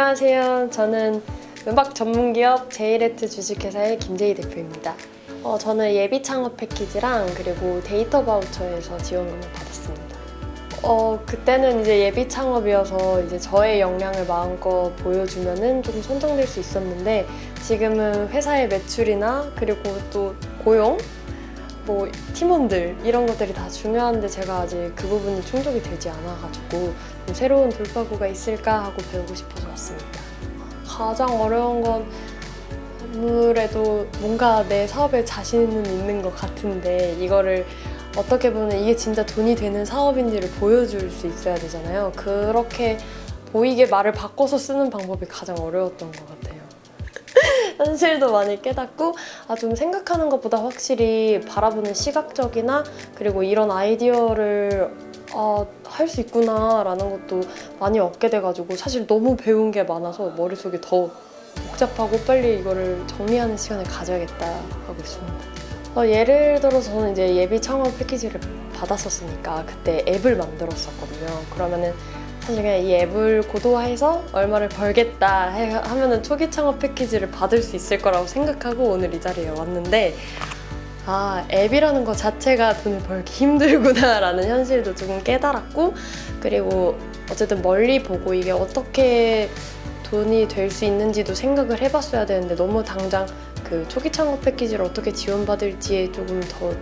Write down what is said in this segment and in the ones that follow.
안녕하세요. 저는 음악 전문기업 제이레트 주식회사의 김재희 대표입니다. 저는 예비 창업 패키지랑 그리고 데이터 바우처에서 지원금을 받았습니다. 그때는 이제 예비 창업이어서 이제 저의 역량을 마음껏 보여주면은 좀 선정될 수 있었는데 지금은 회사의 매출이나 그리고 또 고용, 뭐 팀원들 이런 것들이 다 중요한데 제가 아직 그 부분이 충족이 되지 않아가지고 좀 새로운 돌파구가 있을까 하고 배우고 싶어서 왔습니다. 가장 어려운 건 아무래도 뭔가 내 사업에 자신은 있는 것 같은데 이거를 어떻게 보면 이게 진짜 돈이 되는 사업인지를 보여줄 수 있어야 되잖아요. 그렇게 보이게 말을 바꿔서 쓰는 방법이 가장 어려웠던 것 같아요. 현실도 많이 깨닫고 좀 생각하는 것보다 확실히 바라보는 시각적이나 그리고 이런 아이디어를 할 수 있구나 라는 것도 많이 얻게 돼가지고 사실 너무 배운 게 많아서 머릿속이 더 복잡하고 빨리 이거를 정리하는 시간을 가져야겠다 하고 있습니다. 예를 들어서 저는 이제 예비 창업 패키지를 받았었으니까 그때 앱을 만들었었거든요. 그러면은 사실 그냥 이 앱을 고도화해서 얼마를 벌겠다 하면은 초기 창업 패키지를 받을 수 있을 거라고 생각하고 오늘 이 자리에 왔는데 앱이라는 거 자체가 돈을 벌기 힘들구나 라는 현실도 조금 깨달았고 그리고 어쨌든 멀리 보고 이게 어떻게 돈이 될 수 있는지도 생각을 해봤어야 되는데 너무 당장 그 초기 창업 패키지를 어떻게 지원받을지에 조금 더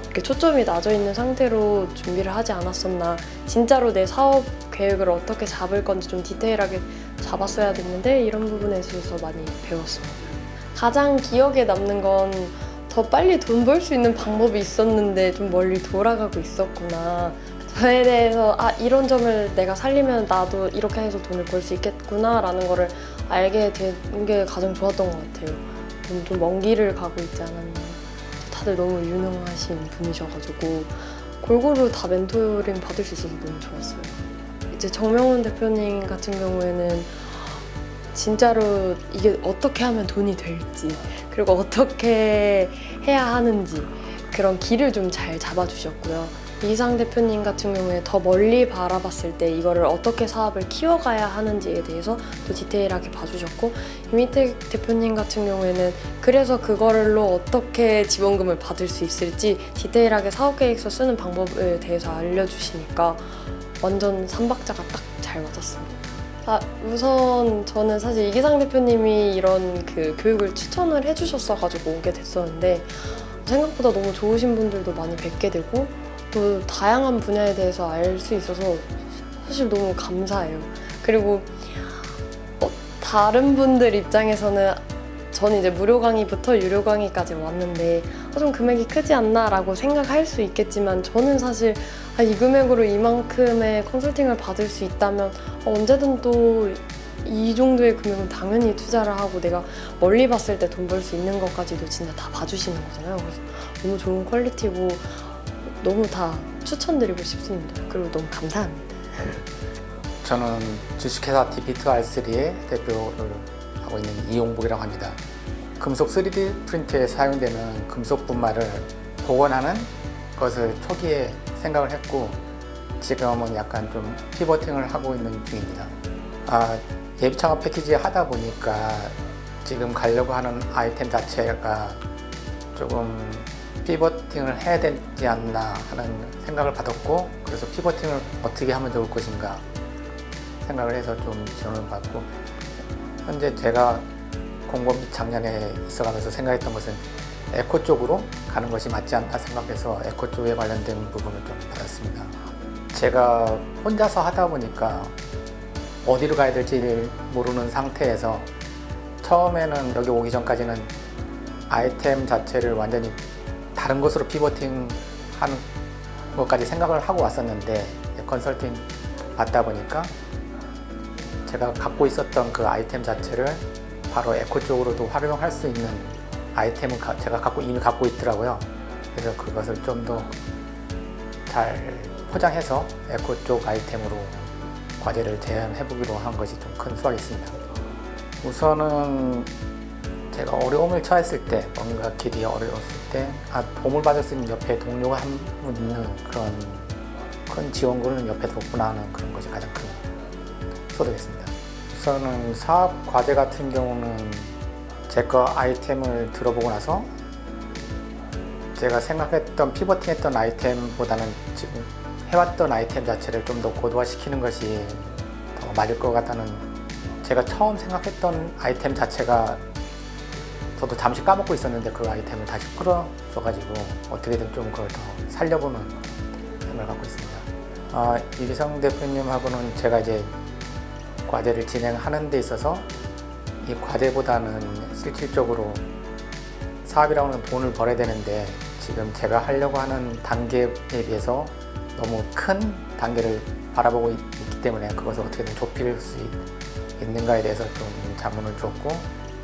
이렇게 초점이 낮아 있는 상태로 준비를 하지 않았었나. 진짜로 내 사업 계획을 어떻게 잡을 건지 좀 디테일하게 잡았어야 됐는데 이런 부분에 있어서 많이 배웠습니다. 가장 기억에 남는 건 더 빨리 돈 벌 수 있는 방법이 있었는데 좀 멀리 돌아가고 있었구나. 저에 대해서 이런 점을 내가 살리면 나도 이렇게 해서 돈을 벌 수 있겠구나 라는 거를 알게 된 게 가장 좋았던 것 같아요. 좀 먼 길을 가고 있지 않았나. 다들 너무 유능하신 분이셔가지고 골고루 다 멘토링 받을 수 있어서 너무 좋았어요. 이제 정명훈 대표님 같은 경우에는 진짜로 이게 어떻게 하면 돈이 될지 그리고 어떻게 해야 하는지 그런 길을 좀 잘 잡아주셨고요. 이상 대표님 같은 경우에 더 멀리 바라봤을 때 이거를 어떻게 사업을 키워가야 하는지에 대해서 또 디테일하게 봐주셨고 이미택 대표님 같은 경우에는 그래서 그걸로 어떻게 지원금을 받을 수 있을지 디테일하게 사업계획서 쓰는 방법에 대해서 알려주시니까 완전 3박자가 딱 잘 맞았습니다. 우선 저는 사실 이기상 대표님이 이런 그 교육을 추천을 해주셨어가지고 오게 됐었는데 생각보다 너무 좋으신 분들도 많이 뵙게 되고 또 다양한 분야에 대해서 알 수 있어서 사실 너무 감사해요. 그리고 다른 분들 입장에서는 저는 이제 무료 강의부터 유료 강의까지 왔는데 좀 금액이 크지 않나 라고 생각할 수 있겠지만 저는 사실 이 금액으로 이만큼의 컨설팅을 받을 수 있다면 언제든 또 이 정도의 금액은 당연히 투자를 하고 내가 멀리 봤을 때 돈 벌 수 있는 것까지도 진짜 다 봐주시는 거잖아요. 그래서 너무 좋은 퀄리티고 너무 다 추천드리고 싶습니다. 그리고 너무 감사합니다. 저는 주식회사 DP2R3의 대표를 하고 있는 이용복이라고 합니다. 금속 3D 프린트에 사용되는 금속 분말을 복원하는 것을 초기에 생각을 했고 지금은 약간 좀 피버팅을 하고 있는 중입니다. 예비 창업 패키지 하다 보니까 지금 가려고 하는 아이템 자체가 조금 피버팅을 해야 되지 않나 하는 생각을 받았고 그래서 피버팅을 어떻게 하면 좋을 것인가 생각을 해서 좀 지원을 받고 현재 제가 공범 작년에 있어가면서 생각했던 것은 에코 쪽으로 가는 것이 맞지 않나 생각해서 에코 쪽에 관련된 부분을 좀 받았습니다. 제가 혼자서 하다 보니까 어디로 가야 될지 모르는 상태에서 처음에는 여기 오기 전까지는 아이템 자체를 완전히 다른 것으로 피버팅 하는 것까지 생각을 하고 왔었는데 컨설팅 받다 보니까 제가 갖고 있었던 그 아이템 자체를 바로 에코 쪽으로도 활용할 수 있는 아이템은 제가 이미 갖고 있더라고요. 그래서 그것을 좀 더 잘 포장해서 에코 쪽 아이템으로 과제를 제안해보기로 한 것이 좀 큰 수확이었습니다. 우선은 제가 어려움을 처했을 때, 뭔가 길이 어려웠을 때 도움을 받을 수 있는 옆에 동료가 한 분 있는 그런 큰 지원군을 옆에 뒀구나 하는 그런 것이 가장 큰 소득이었습니다. 우선은 사업 과제 같은 경우는 제 거 아이템을 들어보고 나서 제가 생각했던 피버팅했던 아이템보다는 지금 해왔던 아이템 자체를 좀 더 고도화시키는 것이 더 맞을 것 같다는, 제가 처음 생각했던 아이템 자체가 저도 잠시 까먹고 있었는데 그 아이템을 다시 끌어줘가지고 어떻게든 좀 그걸 더 살려보는 생각을 갖고 있습니다. 이기성 대표님하고는 제가 이제 과제를 진행하는 데 있어서 이 과제보다는 실질적으로 사업이라고 하는 돈을 벌어야 되는데 지금 제가 하려고 하는 단계에 비해서 너무 큰 단계를 바라보고 있기 때문에 그것을 어떻게든 좁힐 수 있는가에 대해서 좀 자문을 줬고,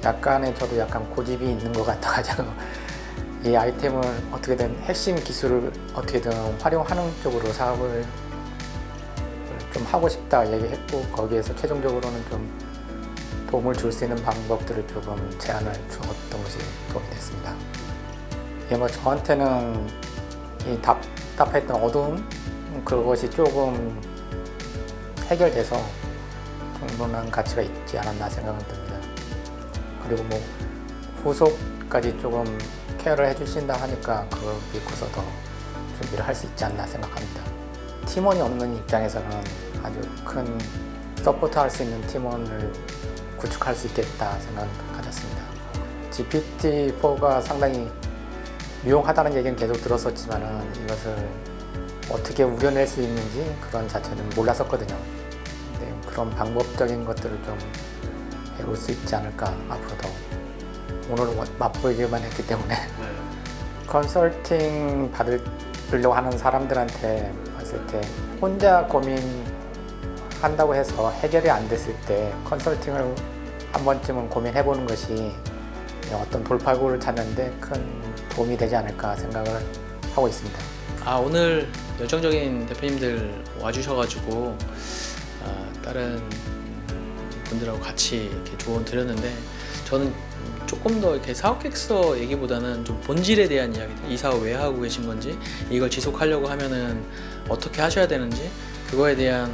약간의 저도 약간 고집이 있는 것 같아가지고 이 아이템을 어떻게든 핵심 기술을 어떻게든 활용하는 쪽으로 사업을 좀 하고 싶다 얘기했고, 거기에서 최종적으로는 좀 도움을 줄 수 있는 방법들을 조금 제안을 주었던 것이 도움이 됐습니다. 이게 뭐 저한테는 이 답답했던 어두움, 그것이 조금 해결돼서 충분한 가치가 있지 않았나 생각은 듭니다. 그리고 뭐 후속까지 조금 케어를 해주신다 하니까 그걸 믿고서 더 준비를 할 수 있지 않나 생각합니다. 팀원이 없는 입장에서는 아주 큰 서포트할 수 있는 팀원을 구축할 수 있겠다 생각을 가졌습니다. GPT-4가 상당히 유용하다는 얘기는 계속 들었었지만은 이것을 어떻게 우려낼 수 있는지 그런 자체는 몰랐었거든요. 근데 그런 방법적인 것들을 좀 배울 수 있지 않을까, 앞으로도. 오늘 맛보기만 했기 때문에 컨설팅 받으려고 하는 사람들한테 봤을 때 혼자 고민한다고 해서 해결이 안 됐을 때 컨설팅을 한 번쯤은 고민해보는 것이 어떤 돌파구를 찾는데 큰 도움이 되지 않을까 생각을 하고 있습니다. 오늘 열정적인 대표님들 와주셔가지고 다른 분들하고 같이 이렇게 조언 드렸는데, 저는 조금 더 이렇게 사업계획서 얘기보다는 좀 본질에 대한 이야기들, 이 사업 왜 하고 계신 건지, 이걸 지속하려고 하면은 어떻게 하셔야 되는지, 그거에 대한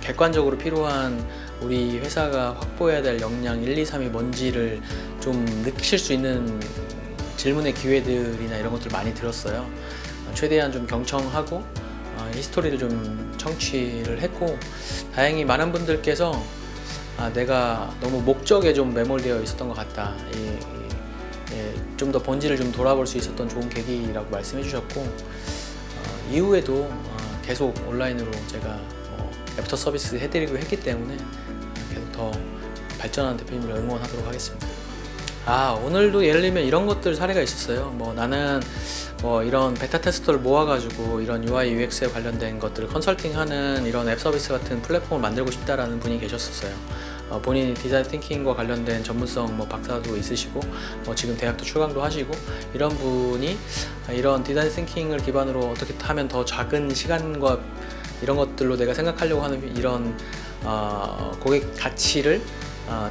객관적으로 필요한 우리 회사가 확보해야 될 역량 1, 2, 3이 뭔지를 좀 느끼실 수 있는 질문의 기회들이나 이런 것들 많이 들었어요. 최대한 좀 경청하고 히스토리를 좀 청취를 했고, 다행히 많은 분들께서 내가 너무 목적에 좀 매몰되어 있었던 것 같다, 좀 더 본질을 좀 돌아볼 수 있었던 좋은 계기라고 말씀해 주셨고, 이후에도 계속 온라인으로 제가 애프터 서비스 해드리고 했기 때문에 계속 더 발전하는 대표님을 응원하도록 하겠습니다. 오늘도 예를 들면 이런 것들 사례가 있었어요. 나는 이런 베타 테스터를 모아가지고 이런 UI, UX에 관련된 것들을 컨설팅하는 이런 앱 서비스 같은 플랫폼을 만들고 싶다라는 분이 계셨었어요. 본인이 디자인 띵킹과 관련된 전문성 박사도 있으시고 지금 대학도 출강도 하시고, 이런 분이 이런 디자인 띵킹을 기반으로 어떻게 하면 더 작은 시간과 이런 것들로 내가 생각하려고 하는 이런 고객 가치를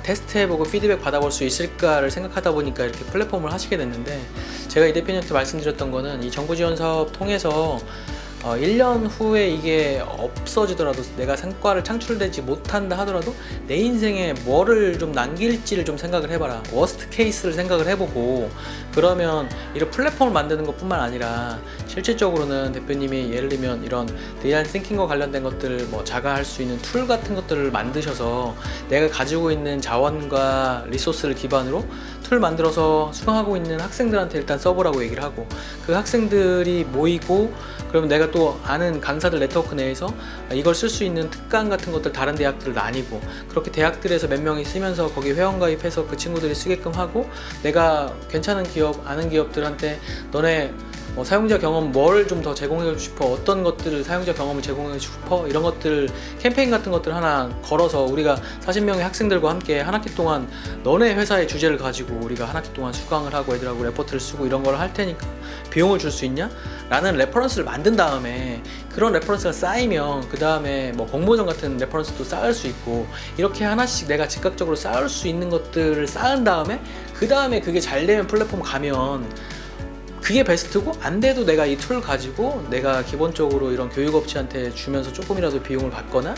테스트해보고 피드백 받아볼 수 있을까를 생각하다 보니까 이렇게 플랫폼을 하시게 됐는데, 제가 이 대표님한테 말씀드렸던 거는 이 정부 지원 사업 통해서 1년 후에 이게 없어지더라도, 내가 성과를 창출되지 못한다 하더라도 내 인생에 뭐를 좀 남길지를 좀 생각을 해봐라. 워스트 케이스를 생각을 해보고, 그러면 이런 플랫폼을 만드는 것 뿐만 아니라 실질적으로는 대표님이 예를 들면 이런 디자인 띵킹과 관련된 것들 자가할 수 있는 툴 같은 것들을 만드셔서 내가 가지고 있는 자원과 리소스를 기반으로 툴 만들어서 수강하고 있는 학생들한테 일단 써보라고 얘기를 하고, 그 학생들이 모이고, 그러면 내가 또 아는 강사들 네트워크 내에서 이걸 쓸 수 있는 특강 같은 것들 다른 대학들을 나뉘고, 그렇게 대학들에서 몇 명이 쓰면서 거기 회원가입해서 그 친구들이 쓰게끔 하고, 내가 괜찮은 기업, 아는 기업들한테 너네 사용자 경험 뭘 좀 더 제공해주고 싶어, 어떤 것들을 사용자 경험을 제공해주고 싶어, 이런 것들 캠페인 같은 것들 하나 걸어서 우리가 40명의 학생들과 함께 한 학기 동안 너네 회사의 주제를 가지고 우리가 한 학기 동안 수강을 하고 애들하고 레포트를 쓰고 이런 걸 할 테니까 비용을 줄 수 있냐? 라는 레퍼런스를 만든 다음에, 그런 레퍼런스가 쌓이면 그 다음에 공모전 같은 레퍼런스도 쌓을 수 있고, 이렇게 하나씩 내가 즉각적으로 쌓을 수 있는 것들을 쌓은 다음에 그 다음에 그게 잘 되면 플랫폼 가면 그게 베스트고 안 돼도 내가 이 툴 가지고 내가 기본적으로 이런 교육업체한테 주면서 조금이라도 비용을 받거나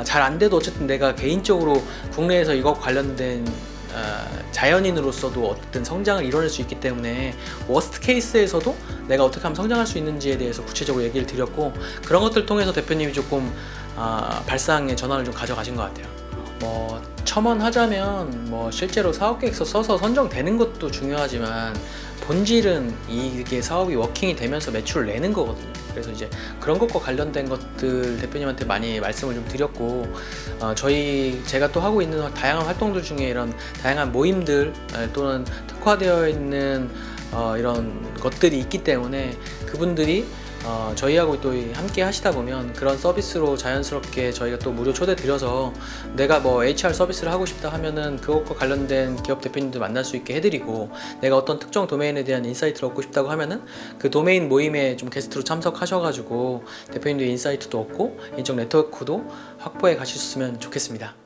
잘 안 돼도 어쨌든 내가 개인적으로 국내에서 이거 관련된 자연인으로서도 어쨌든 성장을 이뤄낼 수 있기 때문에 워스트 케이스에서도 내가 어떻게 하면 성장할 수 있는지에 대해서 구체적으로 얘기를 드렸고 그런 것들 통해서 대표님이 조금 발상의 전환을 좀 가져가신 것 같아요. 뭐 첨언하자면 뭐 실제로 사업 계획서 써서 선정되는 것도 중요하지만 본질은 이게 사업이 워킹이 되면서 매출을 내는 거거든요. 그래서 이제 그런 것과 관련된 것들 대표님한테 많이 말씀을 좀 드렸고 제가 또 하고 있는 다양한 활동들 중에 이런 다양한 모임들 또는 특화되어 있는 이런 것들이 있기 때문에 그분들이 저희하고 또 함께 하시다 보면 그런 서비스로 자연스럽게 저희가 또 무료 초대 드려서 내가 뭐 HR 서비스를 하고 싶다 하면은 그것과 관련된 기업 대표님들 만날 수 있게 해드리고 내가 어떤 특정 도메인에 대한 인사이트를 얻고 싶다고 하면은 그 도메인 모임에 좀 게스트로 참석하셔가지고 대표님들 인사이트도 얻고 인적 네트워크도 확보해 가셨으면 좋겠습니다.